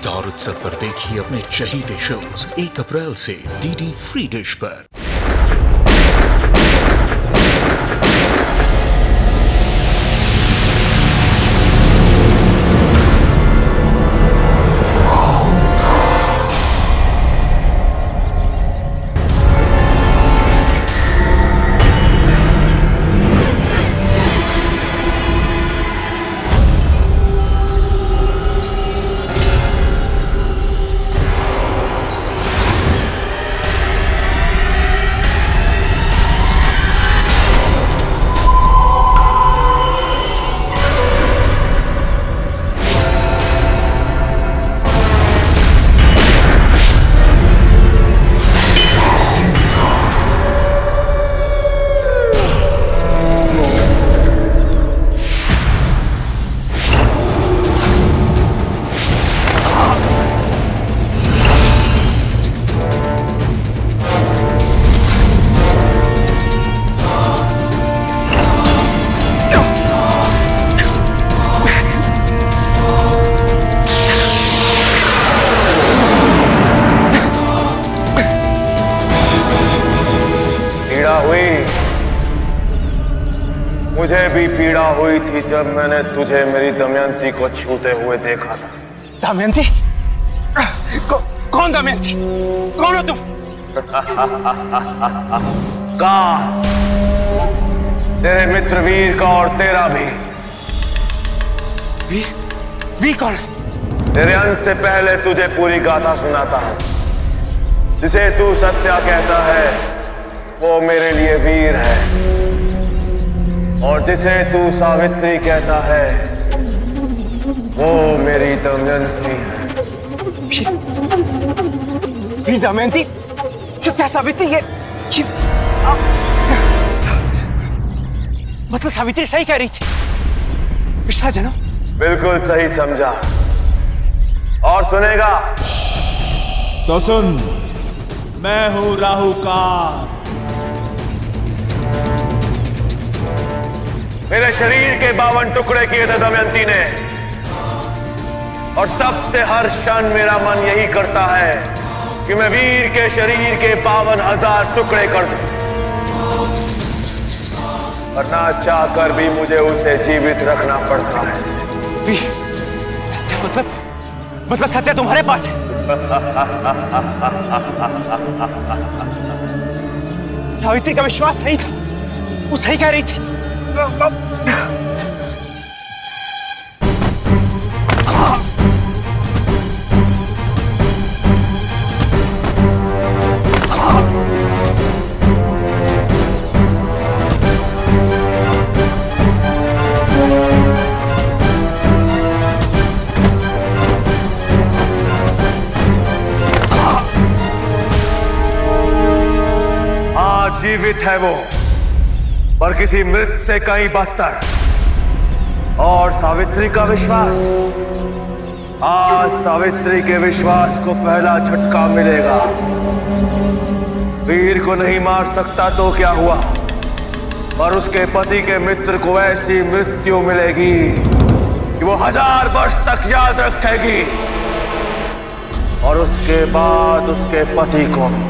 Star उत्सव पर देखिए अपने चहीते शोज 1 अप्रैल से डीडी फ्री डिश पर। मुझे भी पीड़ा हुई थी जब मैंने तुझे मेरी दमयंती को छूते हुए देखा था। दमयंती? कौन दमयंती? कौन हो तुम? काल, तेरे मित्र वीर का और तेरा भी। वीर कौन? तेरे अंत से पहले तुझे पूरी गाथा सुनाता हूं। जिसे तू सत्या कहता है वो मेरे लिए वीर है, और जिसे तू सावित्री कहता है वो मेरी दमयंती है। वीर दमयंती, सत्या, सावित्री, ये मतलब सावित्री सही कह रही थी? पिछला जन्म? बिल्कुल सही समझा। और सुनेगा तो सुन, मैं हूं राहुकाल। मेरे शरीर के 52 टुकड़े किए थे दमयंती ने, और तब से हर क्षण मेरा मन यही करता है कि मैं वीर के शरीर के 52,000 टुकड़े कर दूं, और ना चाहकर भी मुझे उसे जीवित रखना पड़ता है। वीर, सत्या मतलब सत्या तुम्हारे पास है? सावित्री का विश्वास सही था, वो सही कह रही थी। हाँ, जीवित है वो, पर किसी मृत से कहीं बदतर। और सावित्री का विश्वास, आज सावित्री के विश्वास को पहला झटका मिलेगा। वीर को नहीं मार सकता तो क्या हुआ, पर उसके पति के मित्र को ऐसी मृत्यु मिलेगी कि वो 1000 वर्ष तक याद रखेगी, और उसके बाद उसके पति को भी।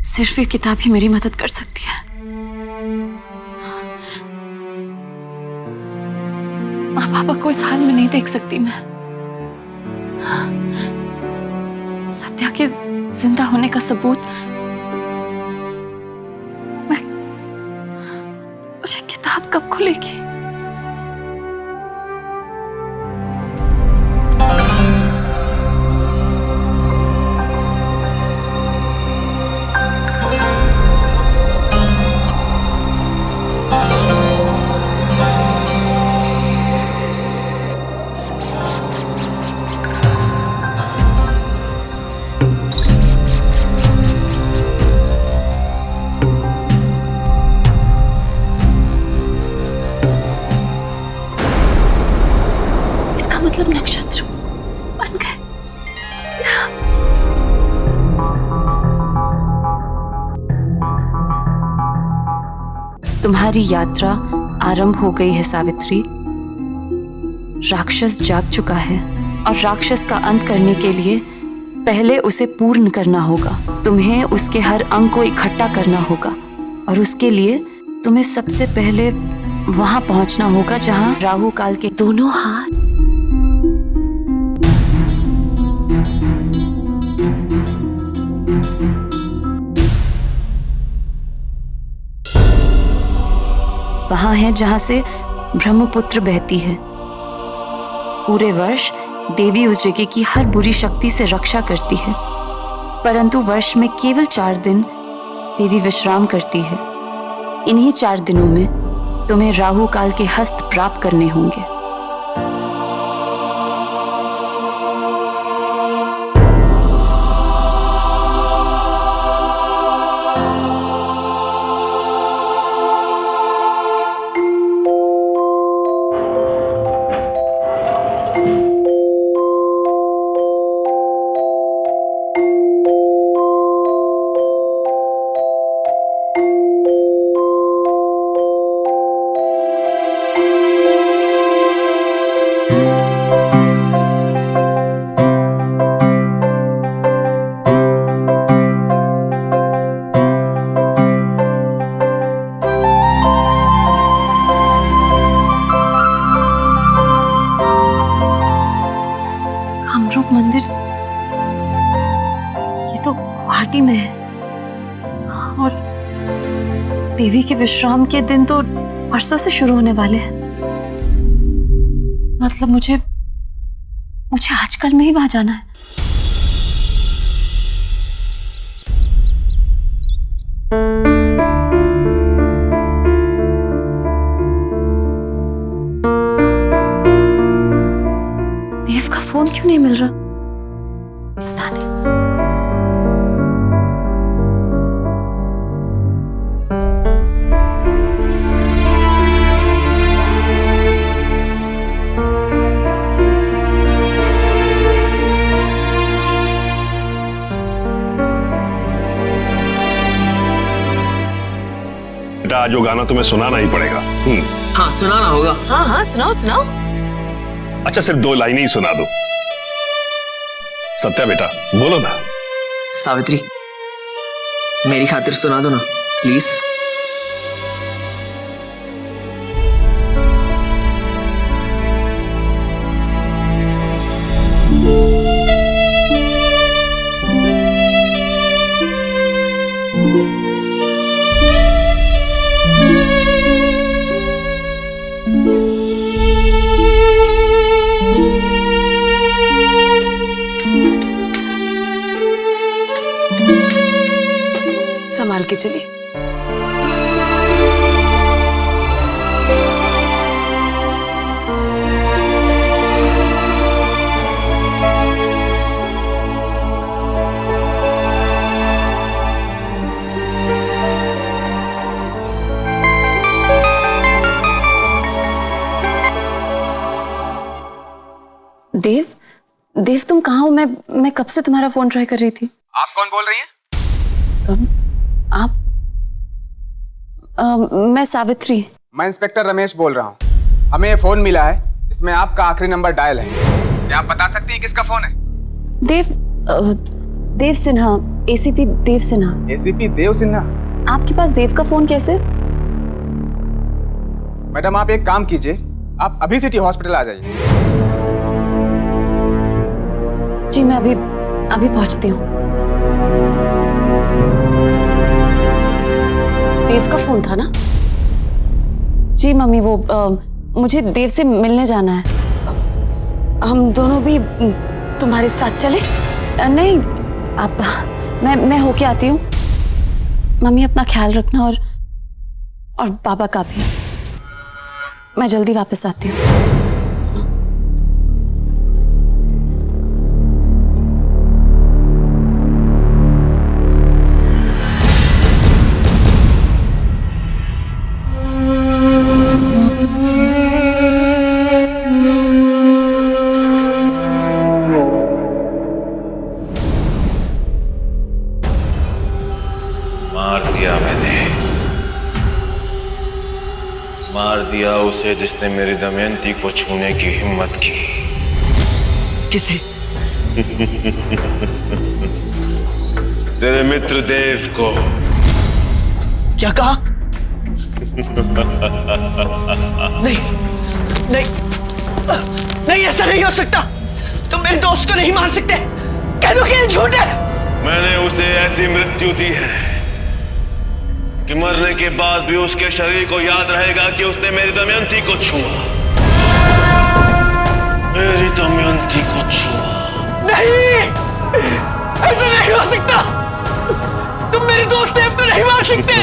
सिर्फ ये किताब ही मेरी मदद कर सकती है। माँ पापा को इस हाल में नहीं देख सकती मैं। सत्या के जिंदा होने का सबूत मुझे किताब कब खुलेगी? तुम्हारी यात्रा आरंभ हो गई है सावित्री। राक्षस जाग चुका है और राक्षस का अंत करने के लिए पहले उसे पूर्ण करना होगा। तुम्हें उसके हर अंग को इकट्ठा करना होगा और उसके लिए तुम्हें सबसे पहले वहां पहुंचना होगा जहां राहु काल के दोनों हाथ वहां है जहां से ब्रह्मपुत्र बहती है। पूरे वर्ष देवी उस जगह की हर बुरी शक्ति से रक्षा करती है, परंतु वर्ष में केवल 4 दिन देवी विश्राम करती है। इन्हीं 4 दिनों में तुम्हें राहु काल के हस्त प्राप्त करने होंगे। कामरूप मंदिर ये तो गुवाहाटी में है और देवी के विश्राम के दिन तो परसों से शुरू होने वाले हैं। मतलब मुझे आजकल में ही वहां जाना है। देव का फोन क्यों नहीं मिल रहा, पता नहीं। बेटा आज वो गाना तुम्हें सुनाना ही पड़ेगा। हाँ सुनाना होगा। हाँ हाँ सुनाओ सुनाओ। अच्छा सिर्फ 2 लाइनें ही सुना दो। सत्या बेटा बोलो ना। सावित्री मेरी खातिर सुना दो ना प्लीज। संभाल के चलिए। देव देव तुम कहाँ हो? मैं कब से तुम्हारा फोन ट्राई कर रही थी। आप कौन बोल रही हैं? आप मैं सावित्री। मैं इंस्पेक्टर रमेश बोल रहा हूँ। हमें ये फोन मिला है इसमें आपका आखिरी नंबर डायल है। क्या आप बता सकती हैं किसका फोन है? देव सिन्हा, एसीपी देव सिन्हा। एसीपी देव सिन्हा? आपके पास देव का फोन कैसे? मैडम आप एक काम कीजिए, आप अभी सिटी हॉस्पिटल आ जाइए। जी मैं अभी पहुंचती हूँ। देव का फोन था ना? जी मम्मी वो मुझे देव से मिलने जाना है। हम दोनों भी तुम्हारे साथ चले? नहीं आप मैं होके आती हूँ। मम्मी अपना ख्याल रखना और पापा का भी। मैं जल्दी वापस आती हूँ। मार दिया मैंने। दिया उसे जिसने मेरी दमयंती को छूने की हिम्मत की। किसे? तेरे मित्र देव को। क्या कहा? नहीं नहीं नहीं, ऐसा नहीं हो सकता। तुम मेरे दोस्त को नहीं मार सकते। कह दो कि ये झूठ है। मैंने उसे ऐसी मृत्यु दी है कि मरने के बाद भी उसके शरीर को याद रहेगा कि उसने मेरी दमयंती को छुआ। मेरी दमयंती को छुआ। नहीं, ऐसा नहीं हो सकता। तुम मेरे दोस्त देव को नहीं मार सकते।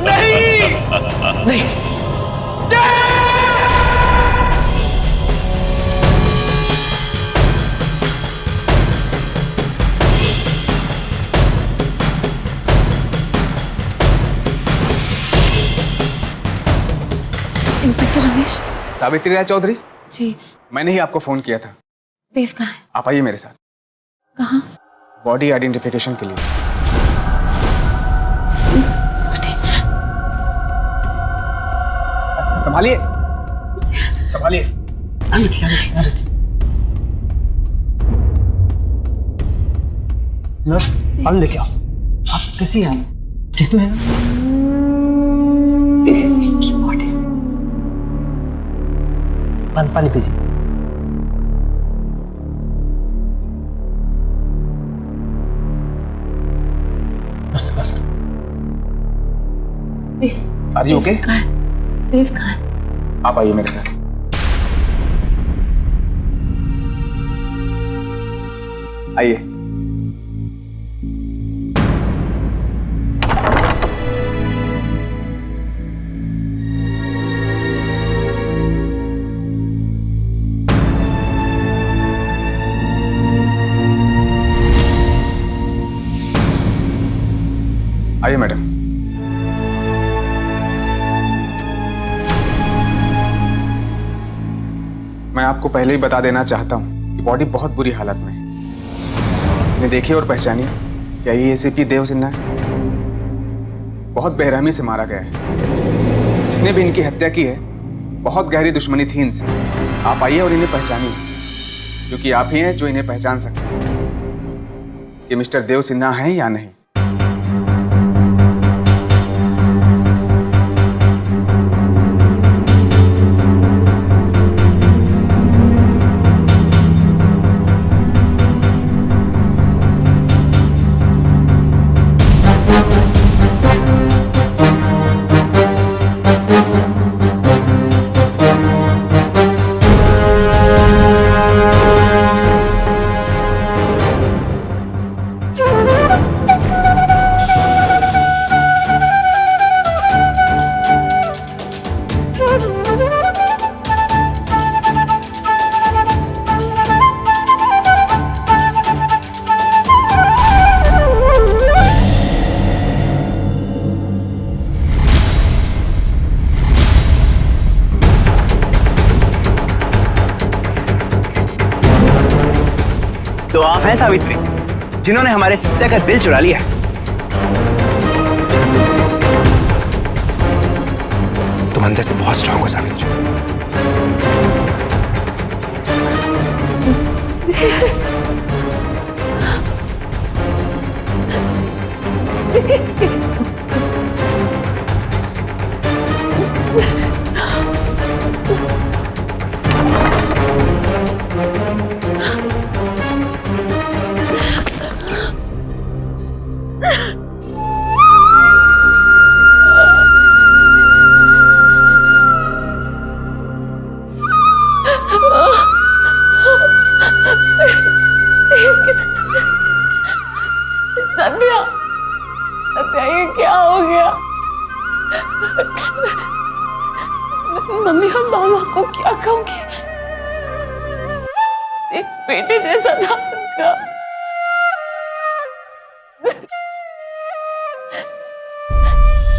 नहीं नहीं। इंस्पेक्टर रमेश। सावित्री राय चौधरी, जी। मैंने ही आपको फोन किया था। देव कहाँ है? आप आइए मेरे साथ। कहाँ? बॉडी आइडेंटिफिकेशन के लिए। संभालिए संभालिए। पानी लेके आओ। आप कैसी हैं? ठीक तो है ना? पानी पीजिए। बस बस। Are you okay? देव कहाँ है? आप आइए मेरे साथ। आइए। आइए मैडम। मैं आपको पहले ही बता देना चाहता हूं कि बॉडी बहुत बुरी हालत में है। इन्हें देखिए और पहचानिए। क्या ये एसीपी देव सिन्हा है? बहुत बेरहमी से मारा गया है। जिसने भी इनकी हत्या की है बहुत गहरी दुश्मनी थी इनसे। आप आइए और इन्हें पहचानिए, क्योंकि आप ही हैं जो इन्हें पहचान सकते हैं कि मिस्टर देव सिन्हा हैं या नहीं। तो आप हैं सावित्री, जिन्होंने हमारे सत्या का दिल चुरा लिया। तुम अंदर से बहुत स्ट्रांग हो सावित्री। सत्या, सत्या ये क्या हो गया? मम्मी और मामा को क्या कहूंगी? एक बेटे जैसा था उनका।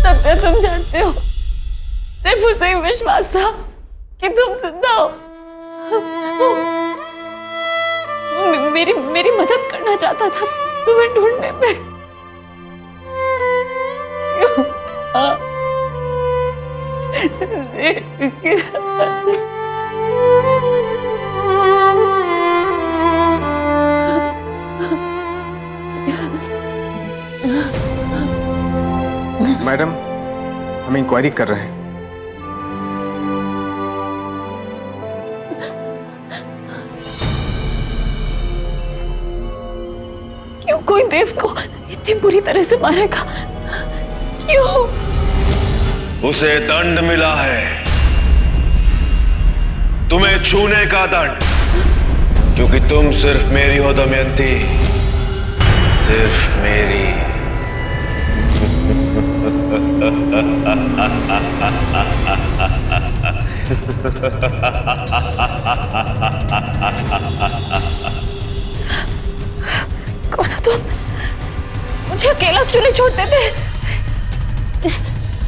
सत्या तुम जानते हो, सिर्फ उसे ही विश्वास था कि तुम जिंदा हो। मेरी मदद करना चाहता था तुम्हें ढूंढने में। मैडम, हम इंक्वायरी कर रहे हैं। क्यों कोई देव को इतनी बुरी तरह से मारेगा? क्यों? उसे दंड मिला है, तुम्हें छूने का दंड, क्योंकि तुम सिर्फ मेरी हो दमयंती, सिर्फ मेरी। कौन हो तुम? मुझे अकेला क्यों नहीं छोड़ते थे?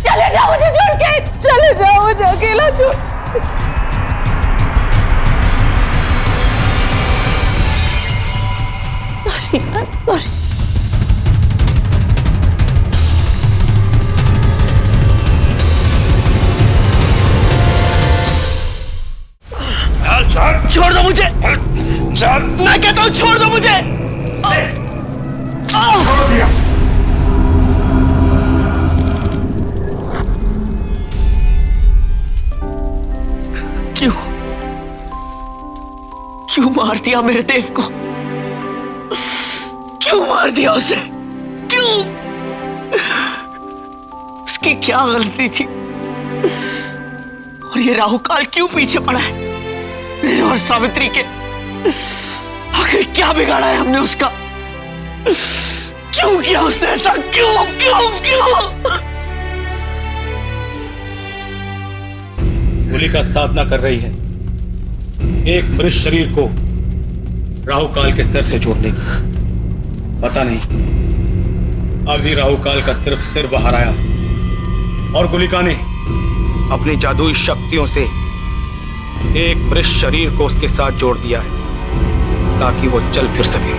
चले जाओ मुझे छोड़ के, चले जाओ मुझे अकेला छोड़। सॉरी यार, सॉरी। छोड़ दो मुझे, मैं कहता हूं छोड़ दो मुझे। क्यों क्यों मार दिया मेरे देव को? क्यों मार दिया उसे? क्यों? उसकी क्या गलती थी? और ये राहु काल क्यों पीछे पड़ा है मेरे और सावित्री के? आखिर क्या बिगाड़ा है हमने उसका? क्यों किया उसने ऐसा? क्यों क्यों क्यों? होलिका साधना कर रही है एक मृत शरीर को राहु काल के सिर से जोड़ने की। पता नहीं अभी राहु काल का सिर्फ सिर बाहर आया और होलिका ने अपनी जादुई शक्तियों से एक मृत शरीर को उसके साथ जोड़ दिया है ताकि वो चल फिर सके।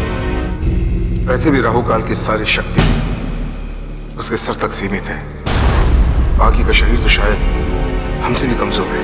वैसे भी राहु काल की सारी शक्ति उसके सर तक सीमित है, बाकी का शरीर तो शायद हमसे भी कमजोर है।